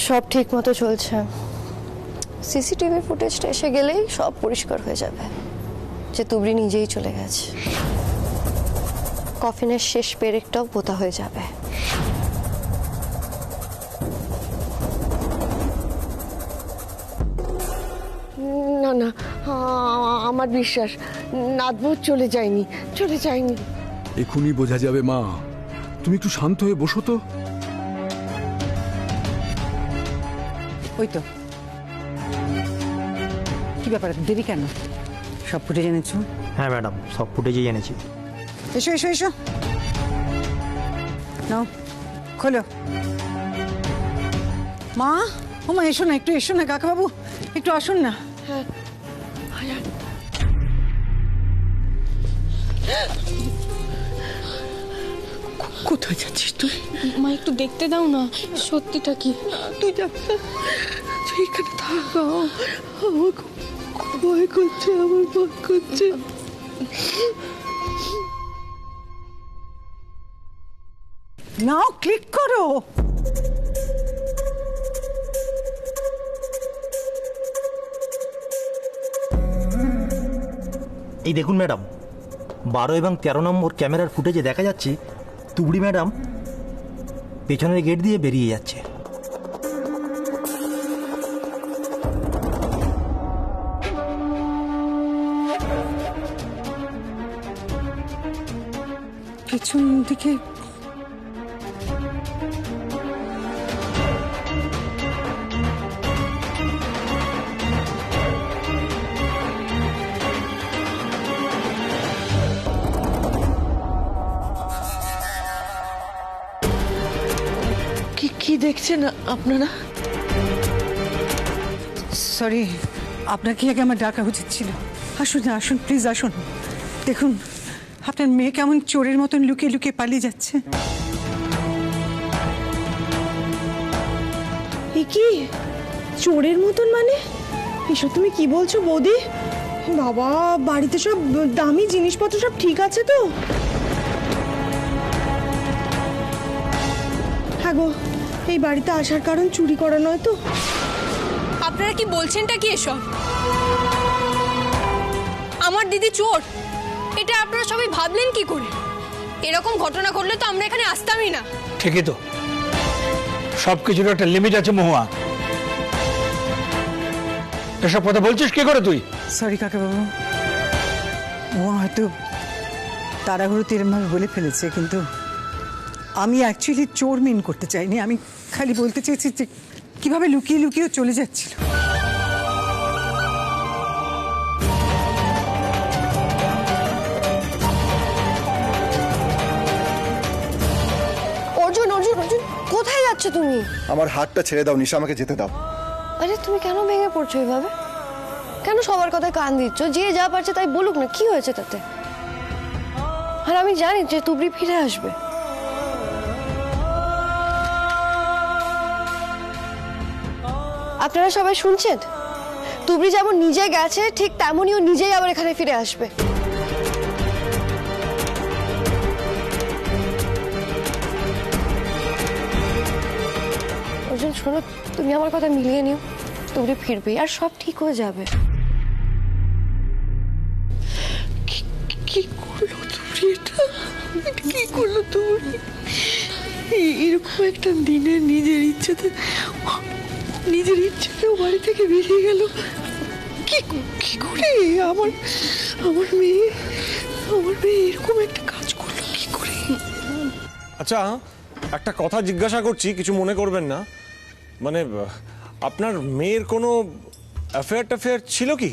সব ঠিক মতো চলছে। সিসিটিভি ফুটেজটা এসে গেলেই সব পরিষ্কার হয়ে যাবে যে তুবড়ি নিজেই চলে গেছে। কফিনের শেষ পেরেকটাও পোতা হয়ে যাবে। না না, আমার বিশ্বাস নাদবুদ চলে যায়নি, চলে যায়নি। এখনই বোঝা যাবে মা, তুমি একটু শান্ত হয়ে বসো তো। ওই তো, কি ব্যাপার দেরি কেন? সব ফুটেজ এনেছো? হ্যাঁ ম্যাডাম, সব ফুটেজই এনেছি। এসো এসো এসো, নাও খোলো। মা, ও মা এসো না, একটু এসো না, কাকাবাবু একটু আসুন না। কোথায় যাচ্ছিস তুই? মা একটু দেখতে দাও না, সত্যিটা কি। তুই যাবি না, তুই এখানে থাক। আমার খুব ভয় করছে, আমার ভয় করছে। নাও ক্লিক করো। এই দেখুন ম্যাডাম, 12 এবং 13 নম্বর ক্যামেরার ফুটেজে দেখা যাচ্ছে তুবড়ি ম্যাডাম পেছনের গেট দিয়ে বেরিয়ে যাচ্ছে। পিছন দিকে কি দেখছেন আপনারা? সরি, আপনাকে আগে আমার ডাকা উচিত ছিল। আসুন না, আসুন প্লিজ আসুন। দেখুন আপনার মেয়ে কেমন চোরের মতন লুকিয়ে লুকিয়ে পালিয়ে যাচ্ছে। কি চোরের মতন মানে? এসব তুমি কি বলছো বৌদি? বাবা, বাড়িতে সব দামি জিনিসপত্র সব ঠিক আছে তো? হ্যাঁ গো, এই বাড়িতে আসার কারণ চুরি করা নয় তো? আপনারা কি বলছেনটা কি এসব? আমার দিদি চোর, এটা আপনারা সবাই ভাবলেন কি করে? এরকম ঘটনা ঘটলে তো আমরা এখানে আসতামই না। ঠিকই তো, সবকিছুর একটা লিমিট আছে মহুয়া। এসব কথা বলছিস কি করে তুই? সরি কাকাবাবু, ও হয়তো তাড়াহুড়োতে এরমভাবে বলে ফেলেছে, কিন্তু আমি অ্যাকচুয়ালি চোর মিন করতে চাইনি। আমি খালি বলতে চেয়েছি যে কিভাবে লুকিয়ে লুকিয়ে চলে যাচ্ছিল। অর্জুন অর্জুন অর্জুন, কোথায় যাচ্ছ তুমি? আমার হাতটা ছেড়ে দাও নিশা, আমাকে যেতে দাও। আরে তুমি কেন ভেঙে পড়ছো এভাবে? কেন সবার কথায় কান দিচ্ছ? যে যা পারছে তাই বলুক না, কি হয়েছে তাতে? আর আমি জানি যে তুবড়ি ফিরে আসবে। আপনারা সবাই শুনছেন? তুবড়ি যেমন নিজে গেছে ঠিক তেমনই ও নিজেই আবার এখানে ফিরে আসবে। অর্জুন শোনো, তুমি আমার কথা মিলিয়ে নিও। তুবড়ি ফিরবে আর সব ঠিক হয়ে যাবে। কি করলো তুমি এটা? কি করলো তুমি? এরকম একটা দিনে নিজের ইচ্ছেতে ও বাড়ি থেকে বেরিয়ে গেল। কি করে আমার মেয়ে এরকম একটা কাজ করলো কি করে? আচ্ছা, একটা কথা জিজ্ঞাসা করছি, কিছু মনে করবেন না। মানে আপনার মেয়ের কোনো অ্যাফেয়ার ছিল কি?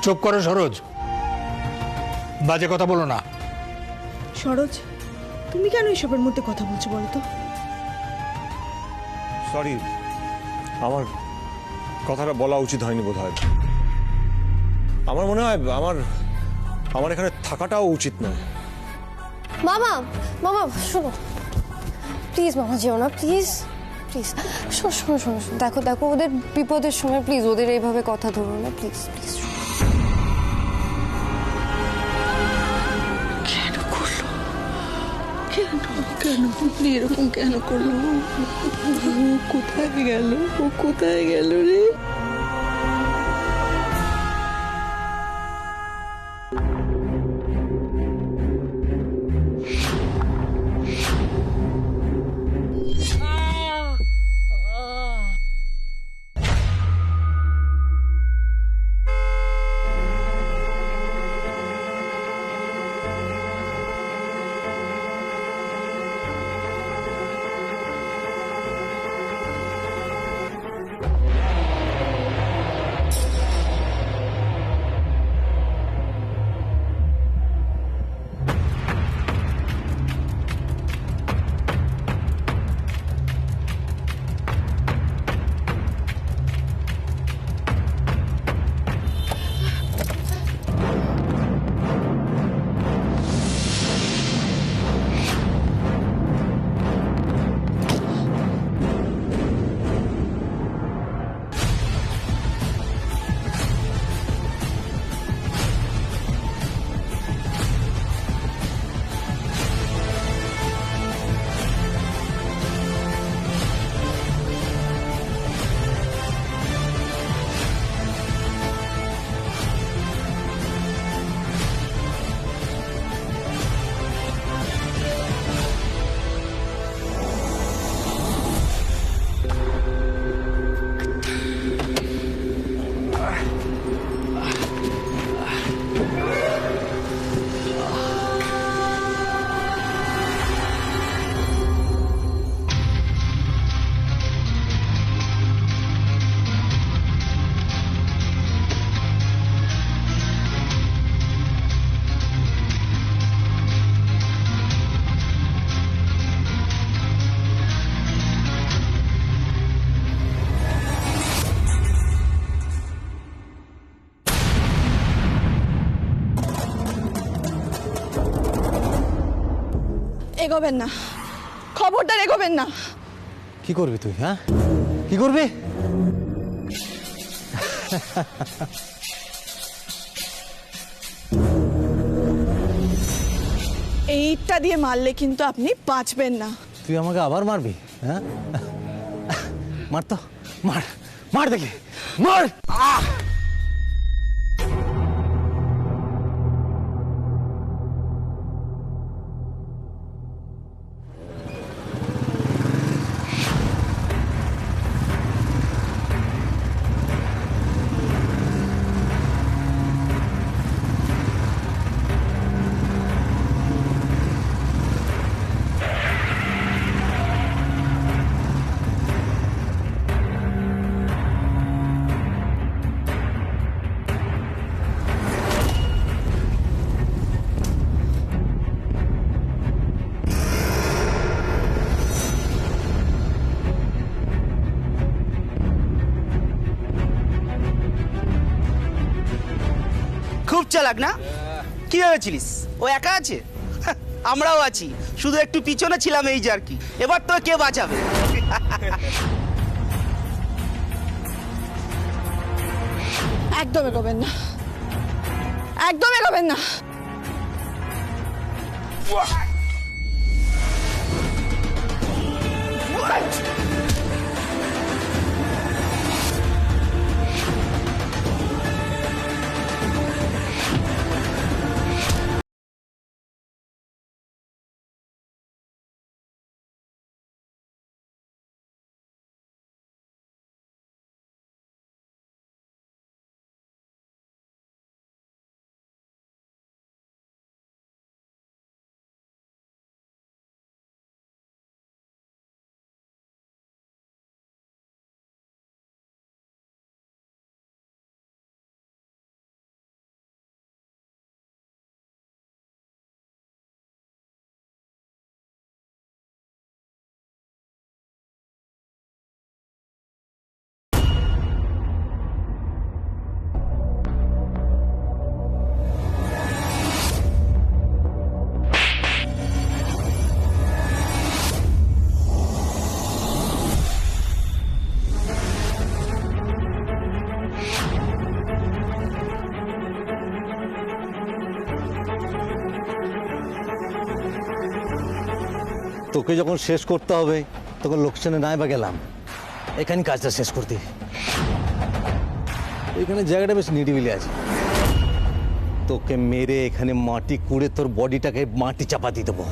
চুপ করো সরোজ, বাজে কথা বলো না। সরোজ, তুমি কেন এসবের মধ্যে কথা বলছো বলো তো? সরি, আমার কথাটা বলা উচিত হয়নি বোধহয়। আমার মনে হয় আমার এখানে থাকাটাও উচিত নয়। মামা মামা শোনো, প্লিজ মামা যেও না, প্লিজ প্লিজ। শোনো শোনো শোনো, দেখো দেখো ওদের বিপদের সময় প্লিজ ওদের এইভাবে কথা ধরো না, প্লিজ প্লিজ। কেন করলো? কেন? কেন আপনি এরকম কেন করলো? ও কোথায় গেল? ও কোথায় গেল রে? এগোবেন না, খবরদার এগোবেন না। কি করবি তুই? হ্যাঁ, কি করবি? এইটা দিয়ে মারলে কিন্তু আপনি বাঁচবেন না। তুই আমাকে আবার মারবি? হ্যাঁ, মার তো, মার, মার দেখি, মার। খুব চালাক না? কি ভেবেছিলিস ও একা আছে? আমরাও আছি, শুধু একটু পিছনে ছিলাম এই যে আর কি। এবার তো কে বাঁচাবে? একদম এগোবেন না, একদম এগোবেন না। তোকে যখন শেষ করতে হবে তখন লোকসানে নাই বা গেলাম এখানে কাজটা শেষ করতে। এখানে জায়গাটা বেশ নিরিবিলি আছে, তোকে মেরে এখানে মাটি কুড়ে তোর বডিটাকে মাটি চাপা দিয়ে দেবো।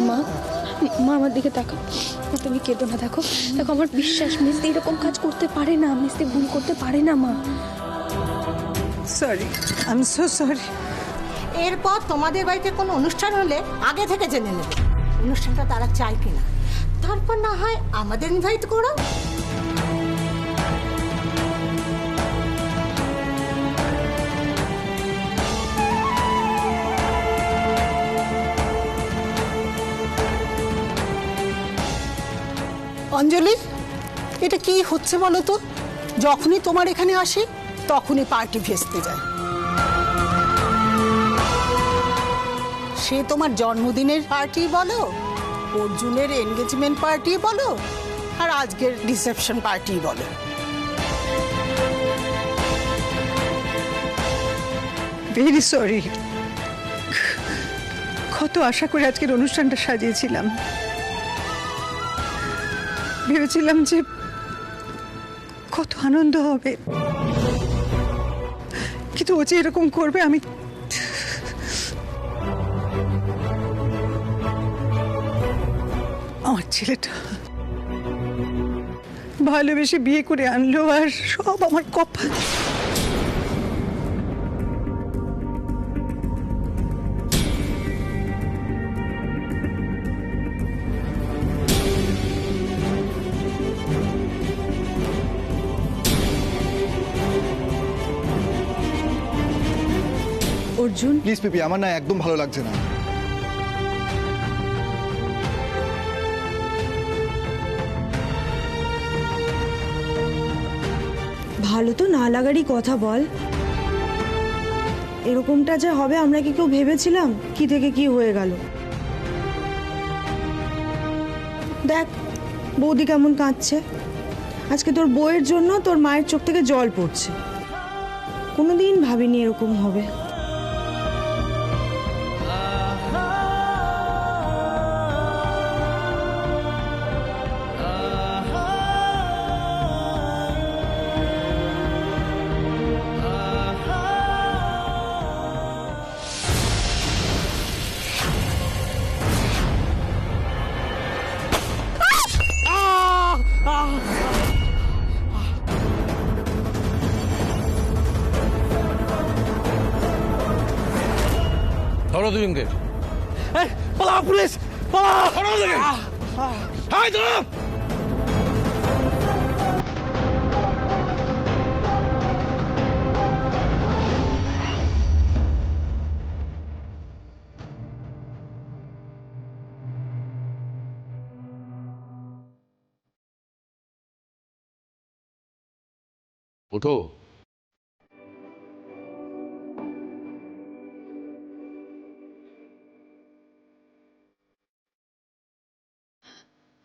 মা মা আমার দিকে তাকাও, তুমি কেঁদো না। দেখো দেখো আমার বিশ্বাস মিস্তি এরকম কাজ করতে পারে না, মিস্তি ভুল করতে পারে না মা। Sorry, I am so sorry. এরপর তোমাদের বাড়িতে কোনো অনুষ্ঠান হলে আগে থেকে জেনে নেবে অনুষ্ঠানটা তারা চায় কিনা, তারপর না হয় আমাদের ইনভাইট করো। অঞ্জলি, এটা কি হচ্ছে বলো তো? যখনই তোমার এখানে আসি তখনই পার্টি ভেস্তে যায়। সে তোমার জন্মদিনের পার্টি বলো, অর্জুনের এনগেজমেন্ট পার্টি বলো, আর আজকের রিসেপশন পার্টি বলো। Very sorry. কত আশা করে আজকের অনুষ্ঠানটা সাজিয়েছিলাম, ভেবেছিলাম যে কত আনন্দ হবে, কিন্তু ও যে এরকম করবে আমি আমার ছেলেটা ভালোবেসে বিয়ে করে আনলো আর সব আমার কপাল। অর্জুন প্লিজ পিপি, আমার না একদম ভালো লাগছে না। ভালো তো না লাগারই কথা বল। এরকমটা যে হবে আমরা কি কেউ ভেবেছিলাম? কি থেকে কি হয়ে গেল। দেখ বৌদি কেমন কাঁদছে। আজকে তোর বউয়ের জন্য তোর মায়ের চোখ থেকে জল পড়ছে। কোনোদিন ভাবিনি এরকম হবে। ধরো দুজনকে। পালা পুলিশ, পালা! ধরো ওদেরকে। হাই ধরো। ওঠো।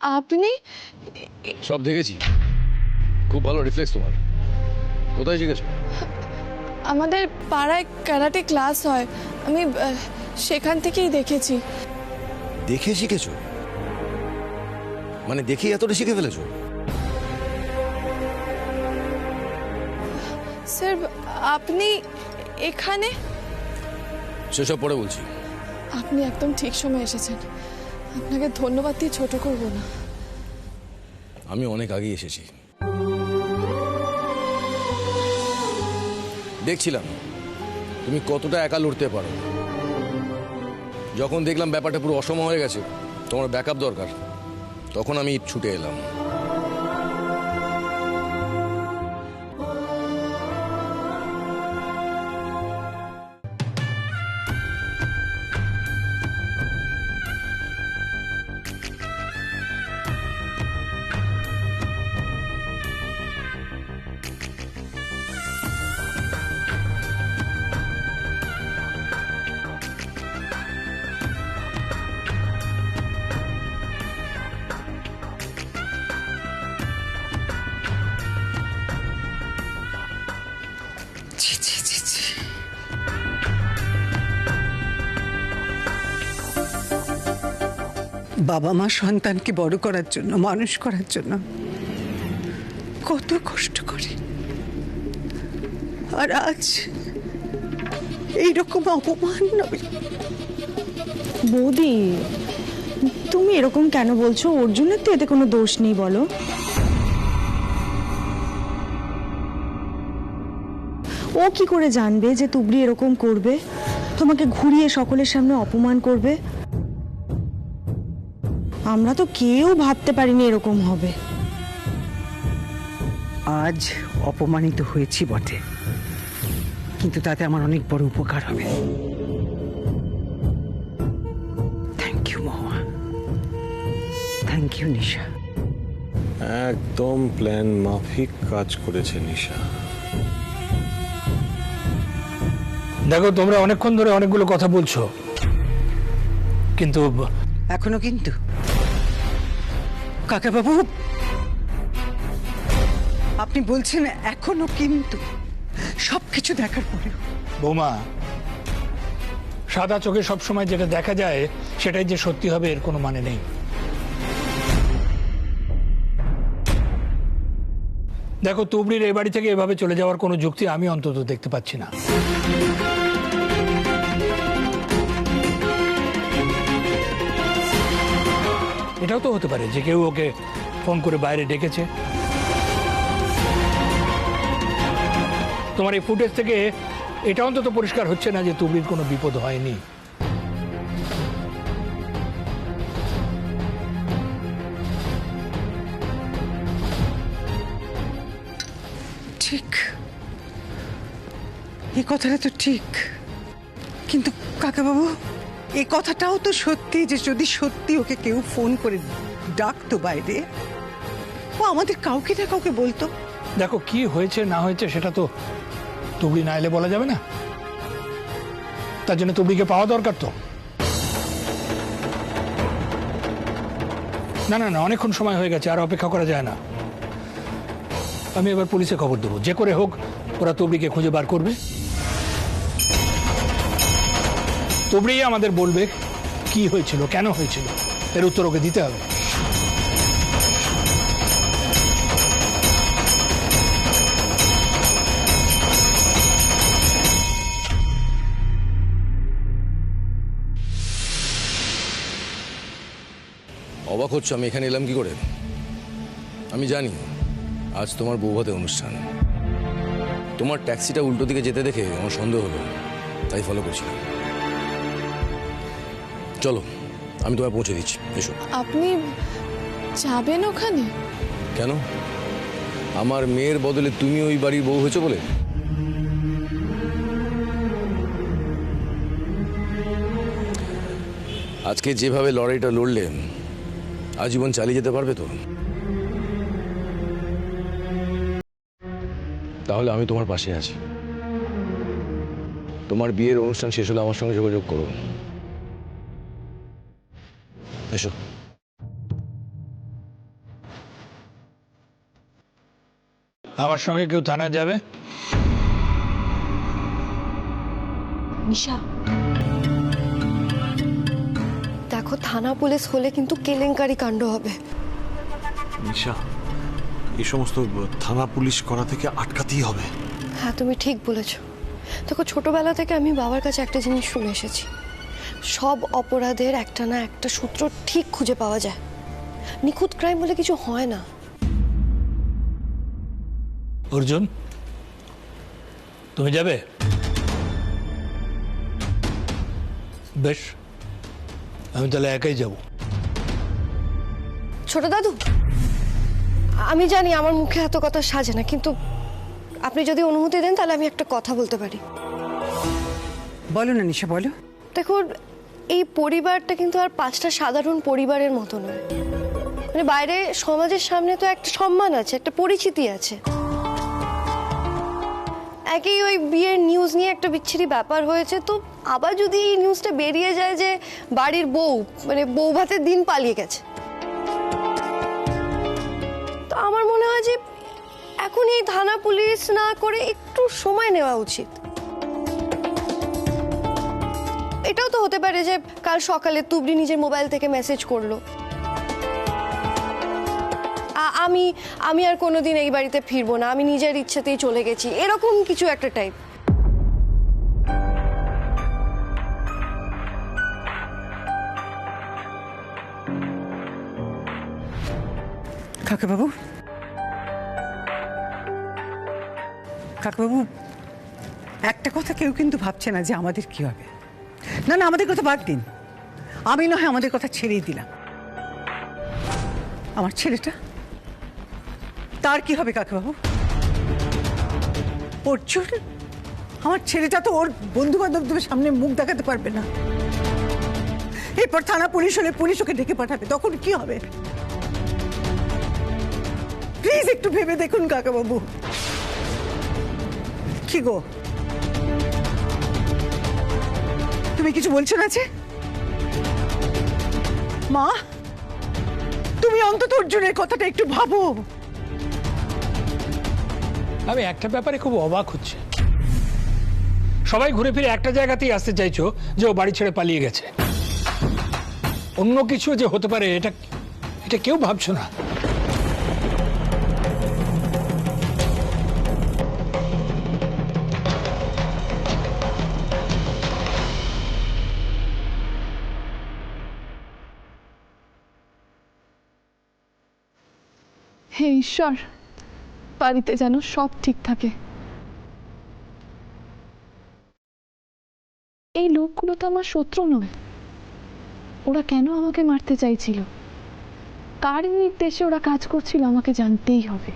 আপনি? সব দেখেছি, খুব ভালো রিফ্লেক্স তোমার। কোথায় শিখেছো? আমাদের পাড়ায় ক্যারাটে ক্লাস হয়, আমি সেখান থেকেই দেখেছি। দেখে শিখেছো? মানে দেখেই এতটা শিখে ফেলেছো? স্যার আপনি এখানে? সেসব পরে বলছি। আপনি একদম ঠিক সময় এসেছেন, আপনাকে ধন্যবাদ দিয়ে ছোট করব না। আমি অনেক আগে এসেছি, দেখছিলাম তুমি কতটা একা লড়তে পারো। যখন দেখলাম ব্যাপারটা পুরো অসম হয়ে গেছে, তোমার ব্যাকআপ দরকার, তখন আমি ছুটে এলাম। ছি ছি ছি ছি। বাবা মা সন্তানকে বড় করার জন্য, মানুষ করার জন্য কত কষ্ট করে, আর আজ এইরকম অপমান নয়। বৌদি, তুমি এরকম কেন বলছো? অর্জুনের তো এতে কোনো দোষ নেই বলো। ও কি করে জানবে যে তুবড়ি এরকম করবে, তোমাকে ঘুরিয়ে সকলের সামনে অপমান করবে? আমরা তো কেউ ভাবতে পারিনি এরকম হবে। আজ অপমানিত হয়েছি বটে, কিন্তু তাতে আমার অনেক বড় উপকার হবে। Thank you Mahua, thank you Nisha. একদম প্ল্যান মাফিক কাজ করেছে নিশা। দেখো, তোমরা অনেকক্ষণ ধরে অনেকগুলো কথা বলছো, কিন্তু এখনো কিন্তু কাকাবাবু আপনি বলছেন এখনো কিন্তু, সবকিছু দেখার পরেও? বৌমা, সাদা চোখে সবসময় যেটা দেখা যায় সেটাই যে সত্যি হবে এর কোনো মানে নেই। দেখো, তুবড়ির এই বাড়ি থেকে এভাবে চলে যাওয়ার কোনো যুক্তি আমি অন্তত দেখতে পাচ্ছি না। এটাও তো হতে পারে যে কেউ ওকে ফোন করে বাইরে ডেকেছে। তোমার এই ফুটেজ থেকে এটা অন্তত পরিষ্কার হচ্ছে না যে তুবড়ির কোনো বিপদ হয়নি। ঠিক, এই কথাটা তো ঠিক, কিন্তু কাকাবাবু এই কথাটাও তো সত্যি যে যদি সত্যি ওকে কেউ ফোন করে ডাকতো বাইরে, ও আমাদের কাউকে না কাউকে বলতো। দেখো, কি হয়েছে না হয়েছে সেটা তো তুবড়ি না এলে বলা যাবে না। তার জন্য তুবড়িকে পাওয়া দরকার তো। না না না, অনেকক্ষণ সময় হয়ে গেছে, আর অপেক্ষা করা যায় না। আমি এবার পুলিশে খবর দেবো, যে করে হোক ওরা তুবড়িকে খুঁজে বার করবে। তুবড়ি আমাদের বলবে কি হয়েছিল, কেন হয়েছিল, এর উত্তর ওকে দিতে হবে। অবাক হচ্ছে আমি এখানে এলাম কি করে? আমি জানি আজ তোমার বৌভাতে অনুষ্ঠান। তোমার ট্যাক্সিটা উল্টো দিকে যেতে দেখে আমার সন্দেহ হলো, তাই ফলো করছিলাম। চলো, আমি তোমায় পৌঁছে দিচ্ছি, এসো। আপনি যাবেন ওখানে? কেন? আমার মেয়ের বদলে তুমি ওই বাড়ির বউ হয়েছো বলে? আজকে যেভাবে লড়াইটা লড়লেন, আজীবন চালিয়ে যেতে পারবে তো? তাহলে আমি তোমার পাশে আছি। তোমার বিয়ের অনুষ্ঠান শেষ হলে আমার সঙ্গে যোগাযোগ করো। এসো। আমার সঙ্গে কেউ থানায় যাবে? নিশা, দেখো, থানা পুলিশ হলে কিন্তু কেলেঙ্কারি কাণ্ড হবে। নিশা, এই সমস্ত থানা পুলিশ করা থেকে আটকাতেই হবে। হ্যাঁ, তুমি ঠিক বলেছ। দেখো, ছোটবেলা থেকে আমি বাবার কাছে একটা জিনিস শুনে এসেছি, সব অপরাধের একটা না একটা সূত্র ঠিক খুঁজে পাওয়া যায়। নিখুঁত ক্রাইম বলে কিছু হয় না। অর্জুন, তুমি যাবে? বেশ, আমি তাহলে একাই যাব। ছোট দাদু, আমি জানি আমার মুখে এত কথা সাজে না, কিন্তু আপনি যদি অনুমতি দেন তাহলে আমি একটা কথা বলতে পারি। বলো না নিশা, বলো। দেখুন, এই পরিবারটা কিন্তু আর 5টা সাধারণ পরিবারের মতো নয়। মানে বাইরে সমাজের সামনে তো একটা সম্মান আছে, একটা পরিচিতি আছে। একই ওই বিয়ের নিউজ নিয়ে একটা বিচ্ছিরি ব্যাপার হয়েছে, তো আবার যদি এই নিউজটা বেরিয়ে যায় যে বাড়ির বউ মানে বউ ভাতের দিন পালিয়ে গেছে, তো আমার মনে হয় যে এখন এই থানা পুলিশ না করে একটু সময় নেওয়া উচিত। এটাও তো হতে পারে যে কাল সকালে তুবড়ি নিজের মোবাইল থেকে মেসেজ করলো, আমি আর কোনোদিন এই বাড়িতে ফিরবো না, আমি নিজের ইচ্ছেতেই চলে গেছি, এরকম কিছু একটা টাইপ। কাকাবাবু, কাকাবাবু, একটা কথা কেউ কিন্তু ভাবছে না যে আমাদের কি হবে। না না, আমাদের কথা বাদ দিন, আমি নয় আমাদের কথা ছেড়েই দিলাম। আমার ছেলেটা, তার কি হবে কাকাবাবু? অর্জুন, আমার ছেলেটা তো ওর বন্ধু বান্ধবদের সামনে মুখ দেখাতে পারবে না। এরপর থানা পুলিশ হলে পুলিশ ওকে ডেকে পাঠাবে, তখন কি হবে? প্লিজ একটু ভেবে দেখুন কাকাবাবু। কি গো, তুমি কিছু বলছো না যে? মা, তুমি অন্তত অর্জুনের কথাটা একটু ভাবো। আমি একটা ব্যাপারে খুব অবাক হচ্ছে, সবাই ঘুরে ফিরে একটা জায়গাতেই আসতে চাইছো যে ও বাড়ি ছেড়ে পালিয়ে গেছে। অন্য কিছু যে হতে পারে এটা এটা কেউ ভাবছো না। হে ঈশ্বর, বাড়িতে যেন সব ঠিক থাকে। এই লোকগুলো তো আমার শত্রু নয়, ওরা কেন আমাকে মারতে চাইছিল? কার নির্দেশে ওরা কাজ করছিল আমাকে জানতেই হবে।